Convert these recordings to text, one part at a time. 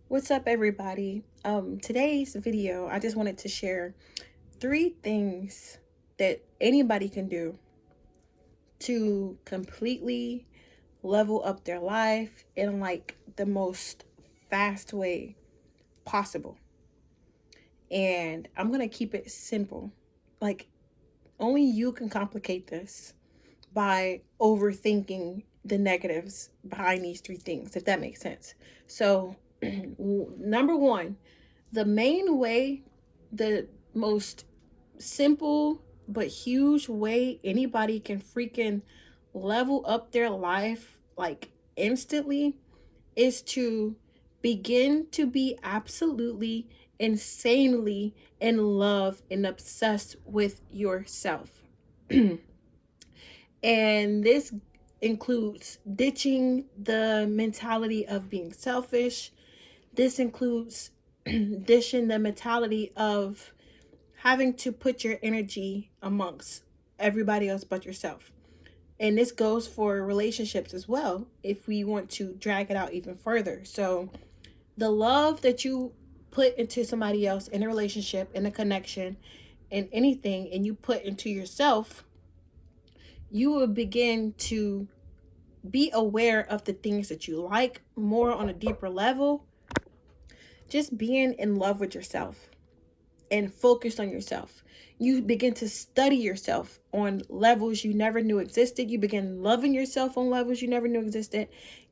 What's up, everybody? Today's video, I just wanted to share three things that anybody can do to completely level up their life in like the most fast way possible. And I'm gonna keep it simple. Like, only you can complicate this by overthinking the negatives behind these three things, if that makes sense. So, number one, the main way, the most simple but huge way anybody can freaking level up their life like instantly is to begin to be absolutely insanely in love and obsessed with yourself. And this includes ditching the mentality of being selfish. This includes dishing the mentality of having to put your energy amongst everybody else but yourself. And this goes for relationships as well, if we want to drag it out even further. So, the love that you put into somebody else in a relationship, in a connection, in anything, and you put into yourself, you will begin to be aware of the things that you like more on a deeper level. Just being in love with yourself and focused on yourself. You begin to study yourself on levels you never knew existed. You begin loving yourself on levels you never knew existed.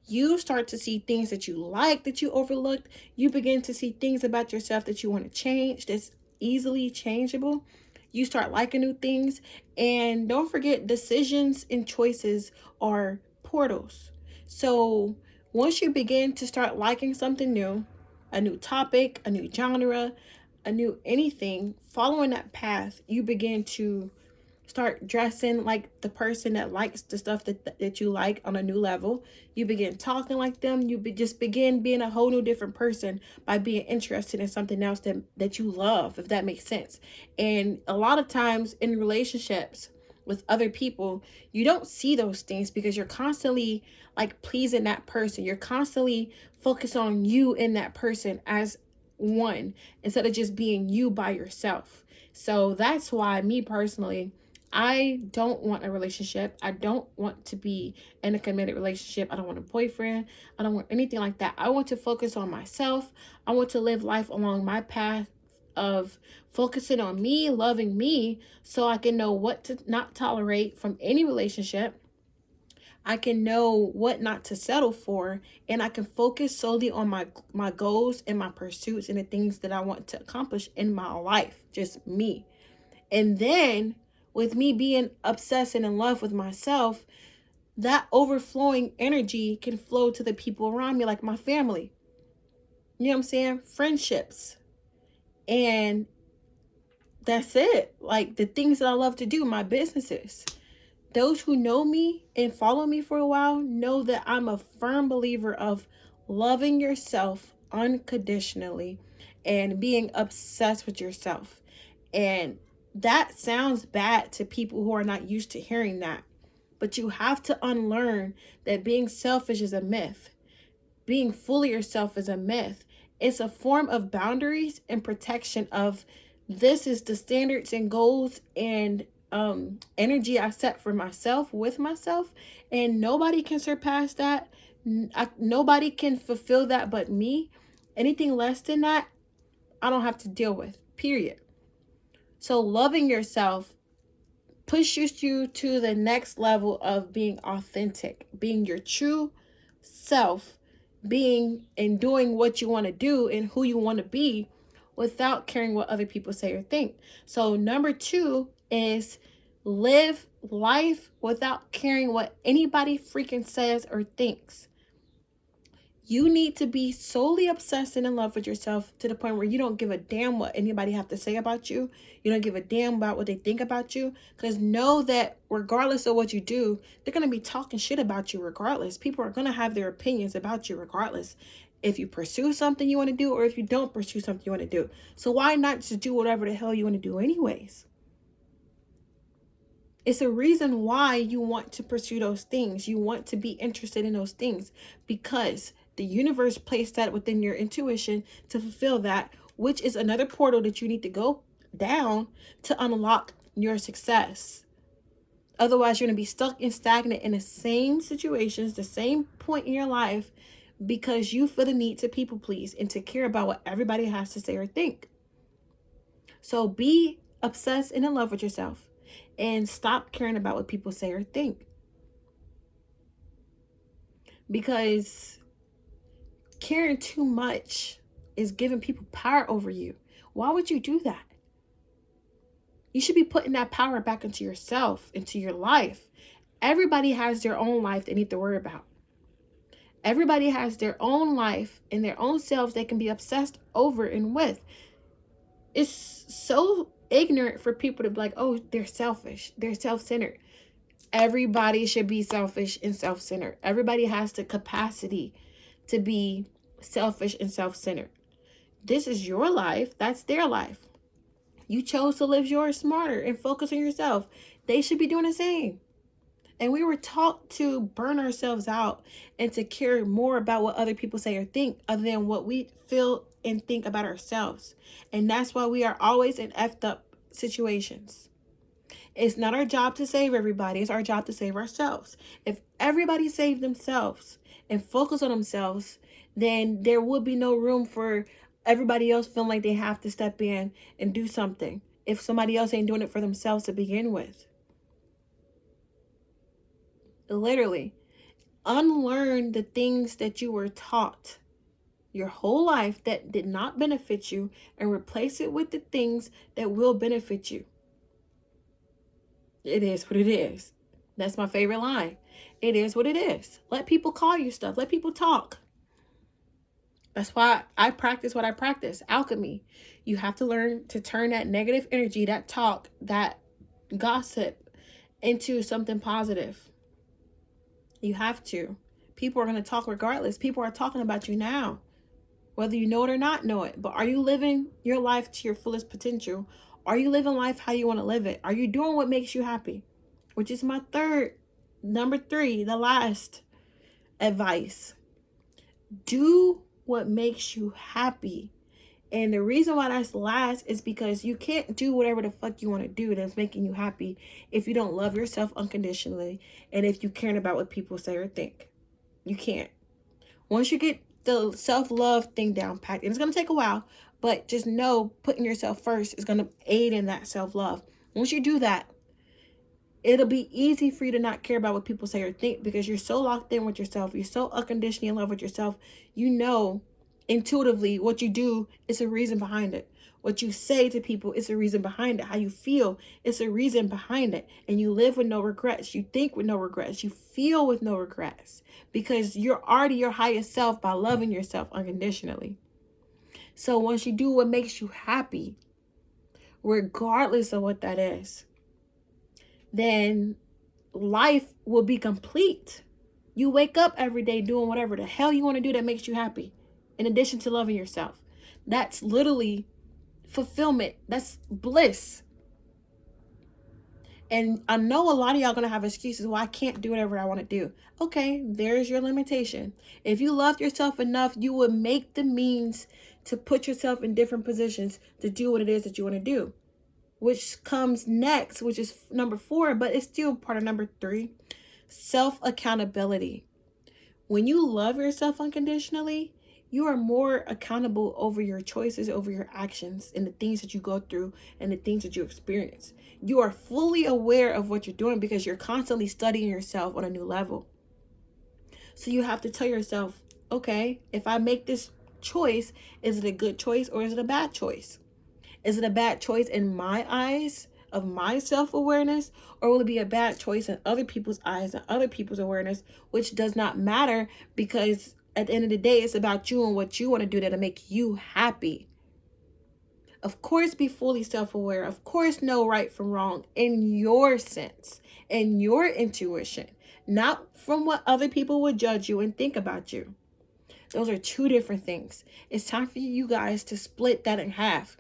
You start to see things that you like that you overlooked. You begin to see things about yourself that you want to change that's easily changeable. You start liking new things. And don't forget, decisions and choices are portals. So once you begin to start liking something new, a new topic, a new genre, a new anything, following that path, you begin to start dressing like the person that likes the stuff that you like on a new level. You begin talking like them. Just begin being a whole new different person by being interested in something else that you love, if that makes sense. And a lot of times in relationships with other people, you don't see those things because you're constantly like pleasing that person. You're constantly focused on you and that person as one instead of just being you by yourself. So that's why, me personally, I don't want a relationship. I don't want to be in a committed relationship. I don't want a boyfriend. I don't want anything like that. I want to focus on myself. I want to live life along my path of focusing on me, loving me, so I can know what to not tolerate from any relationship. I can know what not to settle for, and I can focus solely on my goals and my pursuits and the things that I want to accomplish in my life, just me. And then with me being obsessed and in love with myself, that overflowing energy can flow to the people around me, like my family. You know what I'm saying? Friendships. And that's it. Like the things that I love to do, my businesses. Those who know me and follow me for a while know that I'm a firm believer of loving yourself unconditionally and being obsessed with yourself. And that sounds bad to people who are not used to hearing that. But you have to unlearn that being selfish is a myth. Being fully yourself is a myth. It's a form of boundaries and protection of this is the standards and goals and energy I set for myself with myself, and nobody can surpass that. Nobody can fulfill that but me. Anything less than that, I don't have to deal with. Period. So loving yourself pushes you to the next level of being authentic, being your true self, being and doing what you want to do and who you want to be without caring what other people say or think. So, number two is live life without caring what anybody freaking says or thinks. You need to be solely obsessed and in love with yourself to the point where you don't give a damn what anybody have to say about you. You don't give a damn about what they think about you. Because know that regardless of what you do, they're going to be talking shit about you regardless. People are going to have their opinions about you regardless. If you pursue something you want to do or if you don't pursue something you want to do. So why not just do whatever the hell you want to do anyways? It's a reason why you want to pursue those things. You want to be interested in those things because The universe placed that within your intuition to fulfill that, which is another portal that you need to go down to unlock your success. Otherwise, you're going to be stuck and stagnant in the same situations, the same point in your life, because you feel the need to people please and to care about what everybody has to say or think. So be obsessed and in love with yourself and stop caring about what people say or think. Because caring too much is giving people power over you. Why would you do that? You should be putting that power back into yourself, into your life. Everybody has their own life they need to worry about. Everybody has their own life and their own selves they can be obsessed over and with. It's so ignorant for people to be like, oh, they're selfish. They're self-centered. Everybody should be selfish and self-centered. Everybody has the capacity to be selfish and self-centered. This is your life. That's their life. You chose to live yours smarter and focus on yourself. They should be doing the same. And we were taught to burn ourselves out and to care more about what other people say or think other than what we feel and think about ourselves. And that's why we are always in effed up situations. It's not our job to save everybody. It's our job to save ourselves. If everybody saved themselves and focus on themselves, then there would be no room for everybody else feeling like they have to step in and do something if somebody else ain't doing it for themselves to begin with. Literally, unlearn the things that you were taught your whole life that did not benefit you and replace it with the things that will benefit you. It is what it is. That's my favorite line. It is what it is. Let people call you stuff. Let people talk. That's why I practice what I practice. Alchemy. You have to learn to turn that negative energy, that talk, that gossip into something positive. You have to. People are going to talk regardless. People are talking about you now, whether you know it or not know it. But are you living your life to your fullest potential? Are you living life how you want to live it? Are you doing what makes you happy? Which is my number 3, the last advice. Do what makes you happy. And the reason why that's last is because you can't do whatever the fuck you want to do that's making you happy if you don't love yourself unconditionally and if you care about what people say or think. You can't. Once you get the self-love thing down packed, and it's going to take a while, but just know putting yourself first is going to aid in that self-love. Once you do that, it'll be easy for you to not care about what people say or think because you're so locked in with yourself. You're so unconditionally in love with yourself. You know intuitively what you do is a reason behind it. What you say to people is a reason behind it. How you feel is a reason behind it. And you live with no regrets. You think with no regrets. You feel with no regrets because you're already your highest self by loving yourself unconditionally. So once you do what makes you happy, regardless of what that is, then life will be complete. You wake up every day doing whatever the hell you want to do that makes you happy, in addition to loving yourself. That's literally fulfillment. That's bliss. And I know a lot of y'all going to have excuses. Well, I can't do whatever I want to do. Okay, there's your limitation. If you loved yourself enough, you would make the means to put yourself in different positions to do what it is that you want to do. Which comes next, which is number 4, but it's still part of number 3. Self-accountability. When you love yourself unconditionally, you are more accountable over your choices, over your actions, and the things that you go through and the things that you experience. You are fully aware of what you're doing because you're constantly studying yourself on a new level. So you have to tell yourself, okay, if I make this choice, is it a good choice or is it a bad choice? Is it a bad choice in my eyes of my self-awareness, or will it be a bad choice in other people's eyes and other people's awareness, which does not matter because at the end of the day, it's about you and what you want to do that'll make you happy. Of course, be fully self-aware. Of course, know right from wrong in your sense, in your intuition, not from what other people would judge you and think about you. Those are 2 different things. It's time for you guys to split that in half.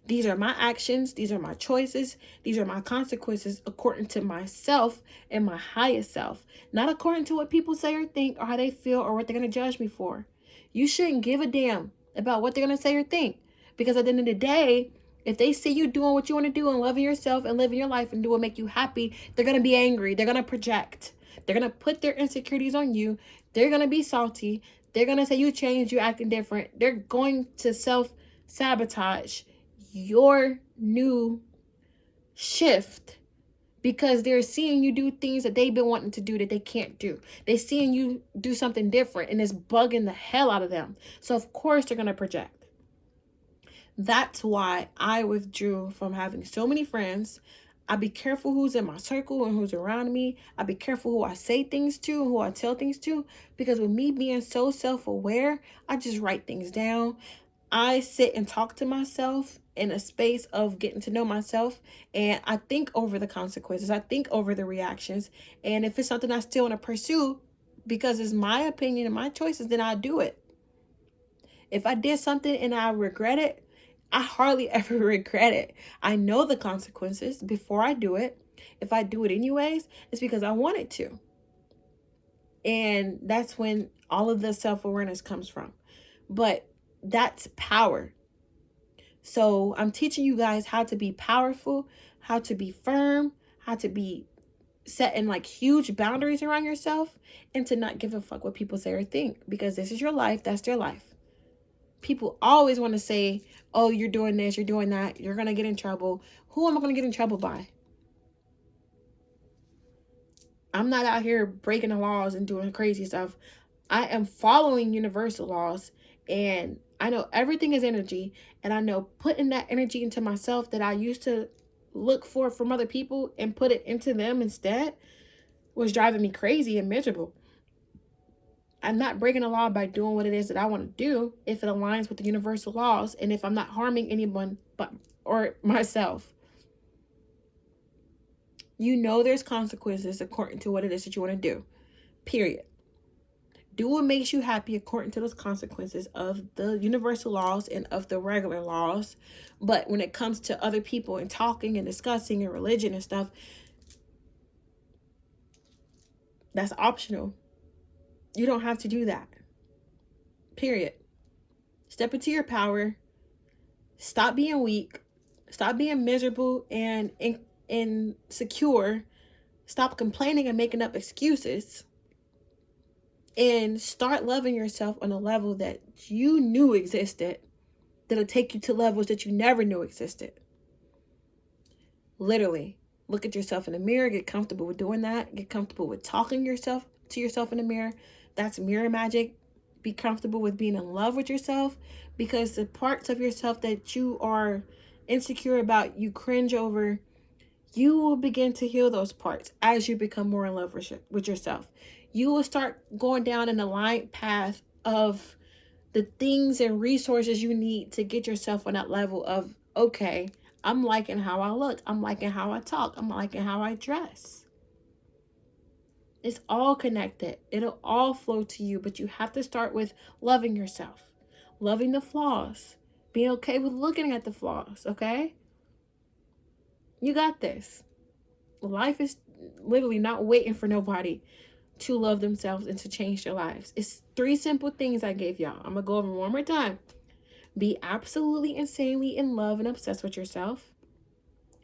These are my actions. These are my choices. These are my consequences according to myself and my highest self. Not according to what people say or think or how they feel or what they're going to judge me for. You shouldn't give a damn about what they're going to say or think. Because at the end of the day, if they see you doing what you want to do and loving yourself and living your life and do what make you happy, they're going to be angry. They're going to project. They're going to put their insecurities on you. They're going to be salty. They're going to say you changed, you acting different. They're going to self-sabotage your new shift because they're seeing you do things that they've been wanting to do that they can't do. They're seeing you do something different and it's bugging the hell out of them. So of course they're going to project. That's why I withdrew from having so many friends. I be careful who's in my circle and who's around me. I be careful who I say things to and who I tell things to, because with me being so self-aware, I just write things down. I sit and talk to myself in a space of getting to know myself, and I think over the consequences. I think over the reactions. And if it's something I still want to pursue because it's my opinion and my choices, then I'll do it. If I did something and I regret it, I hardly ever regret it. I know the consequences before I do it. If I do it anyways, it's because I wanted to. And that's when all of the self-awareness comes from. But that's power. So I'm teaching you guys how to be powerful, how to be firm, how to be setting like huge boundaries around yourself, and to not give a fuck what people say or think, because this is your life. That's their life. People always want to say, oh, you're doing this, you're doing that, you're going to get in trouble. Who am I going to get in trouble by? I'm not out here breaking the laws and doing crazy stuff. I am following universal laws, and I know everything is energy, and I know putting that energy into myself that I used to look for from other people and put it into them instead was driving me crazy and miserable. I'm not breaking the law by doing what it is that I want to do if it aligns with the universal laws and if I'm not harming anyone but or myself. You know there's consequences according to what it is that you want to do. Period. Do what makes you happy according to those consequences of the universal laws and of the regular laws. But when it comes to other people and talking and discussing and religion and stuff, that's optional. You don't have to do that. Period. Step into your power. Stop being weak. Stop being miserable and insecure. Stop complaining and making up excuses. And start loving yourself on a level that you knew existed, that'll take you to levels that you never knew existed. Literally, look at yourself in the mirror, get comfortable with doing that, get comfortable with talking to yourself in the mirror. That's mirror magic. Be comfortable with being in love with yourself, because the parts of yourself that you are insecure about, you cringe over, you will begin to heal those parts as you become more in love with yourself. You will start going down an aligned path of the things and resources you need to get yourself on that level of, okay, I'm liking how I look. I'm liking how I talk. I'm liking how I dress. It's all connected. It'll all flow to you, but you have to start with loving yourself, loving the flaws, being okay with looking at the flaws, okay? You got this. Life is literally not waiting for nobody to love themselves and to change their lives. It's 3 simple things I gave y'all. I'm going to go over one more time. Be absolutely insanely in love and obsessed with yourself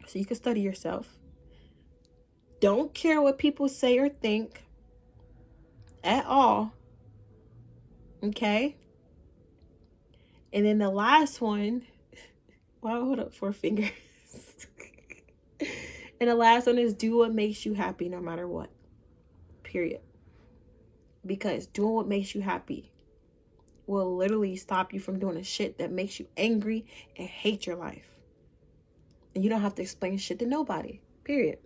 so you can study yourself. Don't care what people say or think at all. Okay? And then the last one, well, hold up, 4 fingers. And the last one is do what makes you happy no matter what. Period. Because doing what makes you happy will literally stop you from doing the shit that makes you angry and hate your life. And you don't have to explain shit to nobody. Period.